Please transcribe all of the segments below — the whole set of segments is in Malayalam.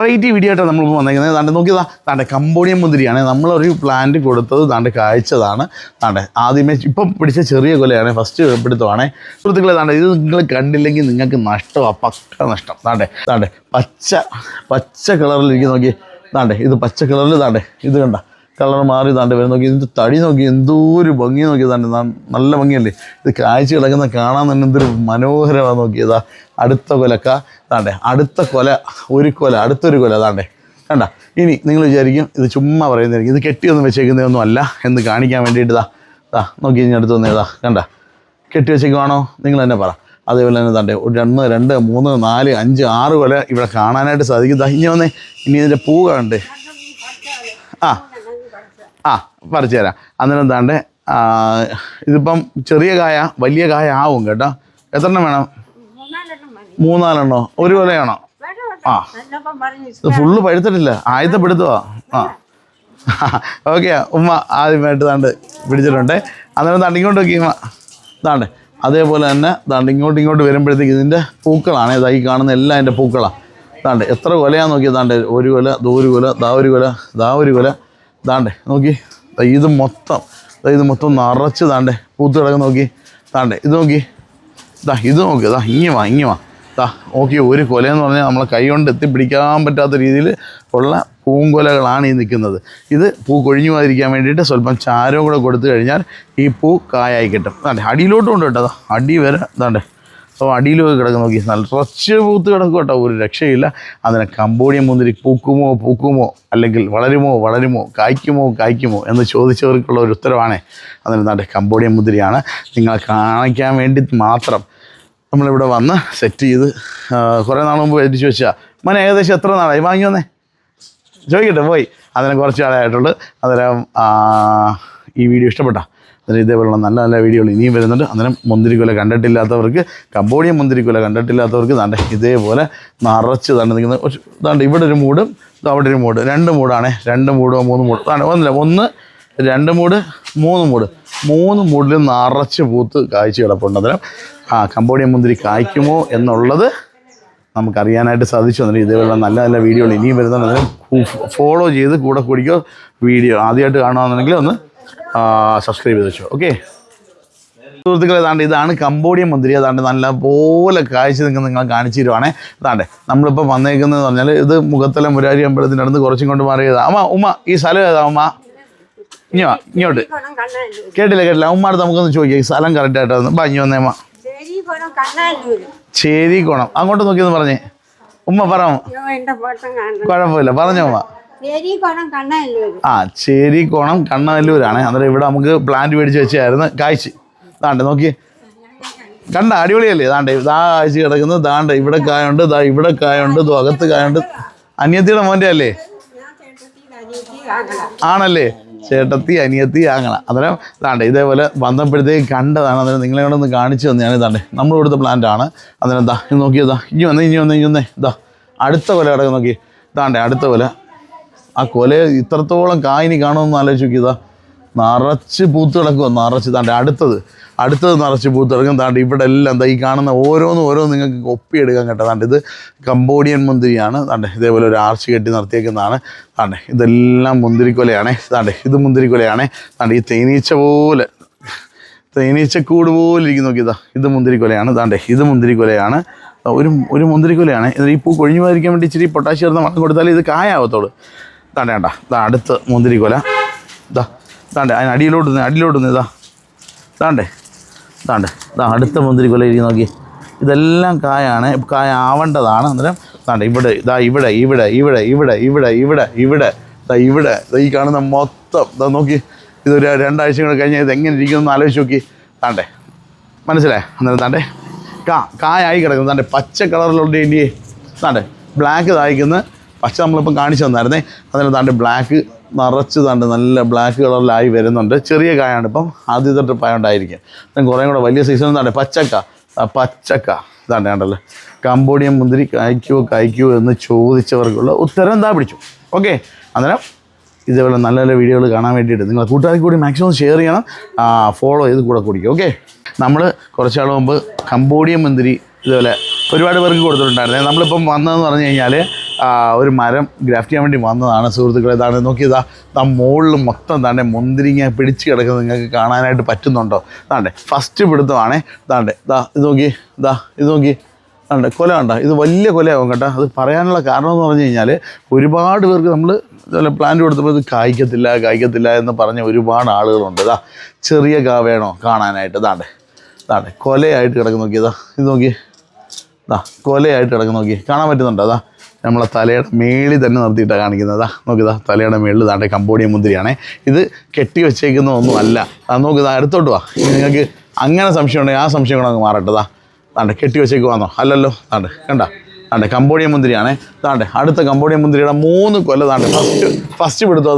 വെറൈറ്റി വീഡിയോ ആയിട്ടാണ് നമ്മളിപ്പോൾ വന്നിരിക്കുന്നത്. താണ്ടെ നോക്കിയതാ, താണ്ടെ കംബോഡിയൻ മുന്തിരിയാണ്. നമ്മളൊരു പ്ലാന്റ് കൊടുത്തത് താണ്ടെ കായ്ച്ചതാണ്. താണ്ടെ ആദ്യമേ ഇപ്പം പിടിച്ച ചെറിയ കൊലയാണ്, ഫസ്റ്റ് പിടുത്തമാണ്. സുഹൃത്തുക്കളെ, താണ്ടെ ഇത് നിങ്ങൾ കണ്ടില്ലെങ്കിൽ നിങ്ങൾക്ക് നഷ്ടമാണ്, പക്ക നഷ്ടം. താണ്ടെ പച്ച കളറിലിരിക്കും. നോക്കി താണ്ടെ, ഇത് പച്ച കളറിൽ താണ്ടെ ഇത് കണ്ട കളർ മാറി താണ്ടെ വരും. നോക്കി ഇതിൻ്റെ തടി നോക്കി, എന്തോ ഒരു ഭംഗി നോക്കി. താണ്ടെ നല്ല ഭംഗിയല്ലേ ഇത് കാഴ്ച കിടക്കുന്ന, കാണാൻ തന്നെ എന്തൊരു മനോഹരമാണ്. നോക്കിയതാ അടുത്ത കൊലക്ക താണ്ടെ, അടുത്ത കൊല, അടുത്തൊരു കൊല താണ്ടെ കണ്ട. ഇനി നിങ്ങൾ വിചാരിക്കും ഇത് ചുമ്മാ പറയുന്നതായിരിക്കും, ഇത് കെട്ടിയൊന്നും വെച്ചേക്കുന്നതൊന്നും അല്ല എന്ന് കാണിക്കാൻ വേണ്ടിയിട്ട് നോക്കി ഇനി അടുത്ത് വന്നേതാ കണ്ട, കെട്ടി വെച്ചേക്കുവാണോ നിങ്ങൾ തന്നെ പറ. അതേപോലെ തന്നെ താണ്ടെ 1 2 3 4 5 6 കൊല ഇവിടെ കാണാനായിട്ട് സാധിക്കും. ഇനി വന്നേ, ഇനി ഇതിൻ്റെ പൂ കാണണ്ടേ? പറിച്ചു തരാം. അന്നേരം താണ്ടെ ഇതിപ്പം ചെറിയ കായ വലിയ കായ ആവും കേട്ടോ. എത്രണ്ണം വേണം? 3-4 ഒരു കൊലയാണോ? ഇത് ഫുള്ള് പഴുത്തിട്ടില്ല, ആയത്തപ്പെടുത്തുവാ. ഓക്കെ, ഉമ്മ ആദ്യമായിട്ട് താണ്ട് പിടിച്ചിട്ടുണ്ട്. അന്നേരം താണ്ട് ഇങ്ങോട്ട് നോക്കി ഉമ്മ താണ്ടെ. അതേപോലെ തന്നെ താണ്ട് ഇങ്ങോട്ട് വരുമ്പോഴത്തേക്ക് ഇതിൻ്റെ പൂക്കളാണ് ഇതായി കാണുന്ന എല്ലാം അതിൻ്റെ പൂക്കളാണ്. താണ്ടെ എത്ര കൊലയാന്ന് നോക്കിയാൽ താണ്ടെ ഒരു കൊല, ഒരു കൊല, ഒരു കൊല താണ്ടെ നോക്കി. ഇത് മൊത്തം നിറച്ച് താണ്ടെ പൂത്ത് കിടക്കുന്ന നോക്കി. താണ്ടെ ഇത് നോക്കി, ഇത് നോക്കി, ഇങ്ങി വാ നോക്കി. ഒരു കൊലയെന്ന് പറഞ്ഞാൽ നമ്മളെ കൈ കൊണ്ട് എത്തിപ്പിടിക്കാൻ പറ്റാത്ത രീതിയിൽ ഉള്ള പൂങ്കൊലകളാണ് ഈ നിൽക്കുന്നത്. ഇത് പൂ കൊഴിഞ്ഞു പോകാതിരിക്കാൻ വേണ്ടിയിട്ട് സ്വല്പം ചാരവും കൂടെ കൊടുത്തു കഴിഞ്ഞാൽ ഈ പൂ കായായി കിട്ടും. താണ്ടെ അടിയിലോട്ടും ഉണ്ട് കേട്ടോ, അടി വരെ താണ്ടെ. അപ്പോൾ അടിയിലൊക്കെ കിടക്കും നോക്കി, നല്ല കുറച്ച് പൂത്ത് കിടക്കും കേട്ടോ, ഒരു രക്ഷയില്ല. അതിനെ കംബോഡിയൻ മുന്തിരി പൂക്കുമോ അല്ലെങ്കിൽ വളരുമോ കായ്ക്കുമോ എന്ന് ചോദിച്ചവർക്കുള്ള ഒരു ഉത്തരവാണേ. അതിന് താണ്ടെ കംബോഡിയൻ മുന്തിരിയാണ്. നിങ്ങളെ കാണിക്കാൻ വേണ്ടി മാത്രം നമ്മളിവിടെ വന്ന് സെറ്റ് ചെയ്ത് കുറേ നാൾ മുമ്പ് മേടിച്ച് വെച്ചാൽ മോനെ ഏകദേശം എത്ര നാളായി വാങ്ങി വന്നേ ചോദിക്കട്ടെ പോയി. അതിനെ കുറച്ച് നാളായിട്ടുള്ളൂ. അന്നേരം ഈ വീഡിയോ ഇഷ്ടപ്പെട്ടാൽ അതിന് ഇതേപോലുള്ള നല്ല വീഡിയോകൾ ഇനിയും വരുന്നുണ്ട്. അന്നേരം മുന്തിരിക്കൊല കണ്ടിട്ടില്ലാത്തവർക്ക്, കംബോഡിയൻ മുന്തിരിക്കൊല കണ്ടിട്ടില്ലാത്തവർക്ക് താണ്ടെ ഇതേപോലെ നിറച്ച് താണ്ടെ നിൽക്കുന്ന താണ്ടെ ഇവിടെ ഒരു മൂടും അവിടെ ഒരു മൂട്, 2 മൂടാണേ. 2 മൂടോ 3 മൂട് താണ്ടെ 1 2 മൂട് 3 മൂട്, 3 മൂടിൽ നിറച്ച് പൂത്ത് കായ്ച്ച് കിടപ്പുണ്ട്. അന്നേരം കംബോഡിയൻ മുന്തിരി കായ്ക്കുമോ എന്നുള്ളത് നമുക്കറിയാനായിട്ട് സാധിച്ചു. അന്നേരം ഇതേപോലുള്ള നല്ല വീഡിയോകൾ ഇനിയും വരുന്നുണ്ട്. അന്നേരം ഫോളോ ചെയ്ത് കൂടെ കൂടിക്കോ. വീഡിയോ ആദ്യമായിട്ട് കാണുകയാണെന്നുണ്ടെങ്കിൽ ഒന്ന് സബ്സ്ക്രൈബ് ചെയ്ത് വെച്ചോ. ഓക്കെ സുഹൃത്തുക്കളെ, താണ്ടെ ഇതാണ് കംബോഡിയൻ മുന്തിരി. അതാണ്ട് നല്ല പോലെ കാഴ്ച നിങ്ങൾ കാണിച്ചു തരുവാണേ. അതാണ്ട് നമ്മളിപ്പോൾ വന്നേക്കുന്നതെന്ന് പറഞ്ഞാൽ ഇത് മുഖത്തല മുരാരി അമ്പലത്തിൻ്റെ അടുത്ത് കുറച്ചും കൊണ്ട് മാറിയതാണ്. ഉമ്മ ഈ സ്ഥലം ഏതാ ഉമ്മ? ഇങ്ങോട്ട് കേട്ടില്ല ഉമ്മാടുത്ത് നമുക്കൊന്ന് ചോദിക്കാം ഈ സ്ഥലം കറക്റ്റായിട്ടാണ്. ഇനി വന്നേമ്മ ചേരിക്കോണം. അങ്ങോട്ട് നോക്കിയെന്ന് പറഞ്ഞേ ഉമ്മ പറയാം. കുഴപ്പമില്ല പറഞ്ഞോ ഉമ്മ. ചേരിക്കോണം കണ്ണനല്ലൂരാണ്. അന്നേരം ഇവിടെ നമുക്ക് പ്ലാന്റ് മേടിച്ച് വെച്ചായിരുന്നു കായ്ച്ച്. താണ്ടെ നോക്കി കണ്ട അടിപൊളിയല്ലേ? താണ്ടെ കായ്ച്ച് കിടക്കുന്നത്. താണ്ടെ ഇവിടെ കായുണ്ട്, ഇവിടെ കായുണ്ട്, അകത്ത് കായുണ്ട്. അനിയത്തിയുടെ മോൻ്റെ അല്ലേ? ആണല്ലേ? ചേട്ടത്തി അനിയത്തി ആങ്ങള. അന്നേരം താണ്ടെ ഇതേപോലെ വന്നപ്പോഴത്തേക്ക് കണ്ടതാണ്. അന്നേരം നിങ്ങളെ കൊണ്ടൊന്ന് കാണിച്ചു തന്നെയാണ്. താണ്ടെ നമ്മൾ കൊടുത്ത പ്ലാന്റാണ്. അന്നേരം ഇത് നോക്കിയതാ, ഇനി വന്നേ അടുത്ത കൊല കിടക്കും നോക്കി. താണ്ടെ അടുത്ത കൊല, ആ കൊല ഇത്രത്തോളം കായിനി കാണുമെന്ന് ആലോചിച്ച് നോക്കിയതാ, നിറച്ച് പൂത്ത് കിടക്കുക. നിറച്ച് താണ്ടെ അടുത്തത് നിറച്ച് പൂത്ത് കിടക്കും. താണ്ടെ ഇവിടെ എല്ലാം ഈ കാണുന്ന ഓരോന്നും നിങ്ങൾക്ക് ഒപ്പിയെടുക്കാൻ കേട്ടോ. താണ്ടെ ഇത് കംബോഡിയൻ മുന്തിരിയാണ്. താണ്ടെ ഇതേപോലെ ഒരു ആർച്ച് കെട്ടി നിർത്തിയേക്കുന്നതാണ്. താണ്ടെ ഇതെല്ലാം മുന്തിരിക്കൊലയാണേ. താണ്ടെ ഇത് മുന്തിരിക്കൊലയാണേ. താണ്ടെ ഈ തേനീച്ചക്കൂട് പോലെ ഇരിക്കും നോക്കിയതാ, ഇത് മുന്തിരിക്കൊലയാണ്. താണ്ടെ ഇത് മുന്തിരിക്കൊലയാണ്, ഒരു മുന്തിരിക്കൊലയാണ്. ഈ പൂ കൊഴിഞ്ഞു പോകാതിരിക്കാൻ വേണ്ടി ഇച്ചിരി പൊട്ടാഷ്യം ചേർന്ന് വളം കൊടുത്താൽ ഇത് കായാവത്തോളൂ. താണ്ടെ വേണ്ട അടുത്ത മുന്തിരിക്കൊല താണ്ടെ അതിന് അടിയിലോട്ട് താണ്ടെ അടുത്ത മുന്തിരിക്കൊല ഇരിക്കും നോക്കി. ഇതെല്ലാം കായാണ്, കായ ആവേണ്ടതാണ്. അന്നേരം താണ്ടെ ഇവിടെ ഈ കാണുന്ന മൊത്തം നോക്കി. ഇതൊരു 2 ആഴ്ച കൂടെ കഴിഞ്ഞാൽ ഇത് എങ്ങനെ ഇരിക്കുമെന്ന് ആലോചിച്ച് നോക്കി. താണ്ടെ മനസ്സിലായി? അന്നേരം താണ്ടെ കായായി കിടക്കുന്നത്. താണ്ടെ പച്ച കളറിലുള്ള ഇന്ത്യയെ താണ്ടെ ബ്ലാക്ക് തായ്ക്കുന്ന പച്ച നമ്മളിപ്പം കാണിച്ചു തന്നായിരുന്നേ. അതിന് താണ്ടെ ബ്ലാക്ക് നിറച്ച് താണ്ട് നല്ല ബ്ലാക്ക് കളറിലായി വരുന്നുണ്ട്. ചെറിയ കായാണ്, ഇപ്പം ആദ്യത്തെ ട്രിപ്പായോണ്ടായിരിക്കും. കുറേ കൂടെ വലിയ സൈസൊന്നും താണ്ടെ പച്ചക്ക താണ്ടെ കണ്ടല്ലോ. കംബോഡിയൻ മുന്തിരി കായ്ക്കുമോ എന്ന് ചോദിച്ചവർക്കുള്ള ഉത്തരം പിടിച്ചു. ഓക്കെ, അന്നേരം ഇതേപോലെ നല്ല വീഡിയോകൾ കാണാൻ വേണ്ടിയിട്ട് നിങ്ങൾ കൂട്ടുകാർക്ക് കൂടി മാക്സിമം ഷെയർ ചെയ്യണം, ഫോളോ ചെയ്ത് കൂടെ കുടിക്കും. ഓക്കെ, നമ്മൾ കുറച്ചാൾ മുമ്പ് കംബോഡിയൻ മുന്തിരി ഇതുപോലെ ഒരുപാട് പേർക്ക് കൊടുത്തിട്ടുണ്ടായിരുന്നേ. നമ്മളിപ്പം വന്നതെന്ന് പറഞ്ഞു കഴിഞ്ഞാൽ ഒരു മരം ഗ്രാഫ്റ്റ് ചെയ്യാൻ വേണ്ടി വന്നതാണ് സുഹൃത്തുക്കളെ. ഇതാണ് നോക്കിയതാ, മുകളിൽ മൊത്തം താണ്ടെ മുന്തിരിങ്ങ പിടിച്ച് കിടക്കുന്നത് നിങ്ങൾക്ക് കാണാനായിട്ട് പറ്റുന്നുണ്ടോ? താണ്ടെ ഫസ്റ്റ് പിടുത്തമാണേ. താണ്ടെ ഇത് നോക്കി, ഇത് നോക്കി, ഉണ്ട് കൊല കണ്ട, ഇത് വലിയ കൊലയാകും കേട്ടോ. അത് പറയാനുള്ള കാരണം എന്ന് പറഞ്ഞു കഴിഞ്ഞാൽ ഒരുപാട് പേർക്ക് നമ്മൾ പ്ലാന്റ് കൊടുത്തപ്പോൾ ഇത് കായ്ക്കത്തില്ല എന്ന് പറഞ്ഞ ഒരുപാട് ആളുകളുണ്ട്. ചെറിയ കാ വേണോ കാണാനായിട്ട്? താണ്ടെ കൊലയായിട്ട് കിടക്കുന്ന നോക്കി, ഇത് നോക്കി, കൊലയായിട്ട് കിടക്കുന്ന നോക്കി, കാണാൻ പറ്റുന്നുണ്ടോ? നമ്മളെ തലയുടെ മേളിൽ തന്നെ നിർത്തിയിട്ടാണ് കാണിക്കുന്നത്. നോക്കിയതാ തലയുടെ മേളിൽ താണ്ടെ കമ്പോഡിയ മുന്തിരിയാണേ. ഇത് കെട്ടി വെച്ചേക്കുന്നതൊന്നും അല്ല. നോക്കിയതാ അടുത്തോട്ട് വാ. നിങ്ങൾക്ക് അങ്ങനെ സംശയം ഉണ്ടെങ്കിൽ ആ സംശയം കൂടെ അങ്ങ് മാറട്ടെ. താണ്ടെ കെട്ടി വെച്ചേക്കുവാന്നോ? അല്ലല്ലോ. താണ്ടെ കമ്പോഡിയ മുന്തിരിയാണേ. അടുത്ത കമ്പോഡിയ മുന്തിരിയുടെ 3 കൊല ഫസ്റ്റ് പിടുത്തോ.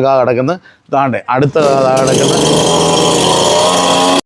കാ കിടക്കുന്നത്. അടുത്ത കാ കിടക്കുന്നത്.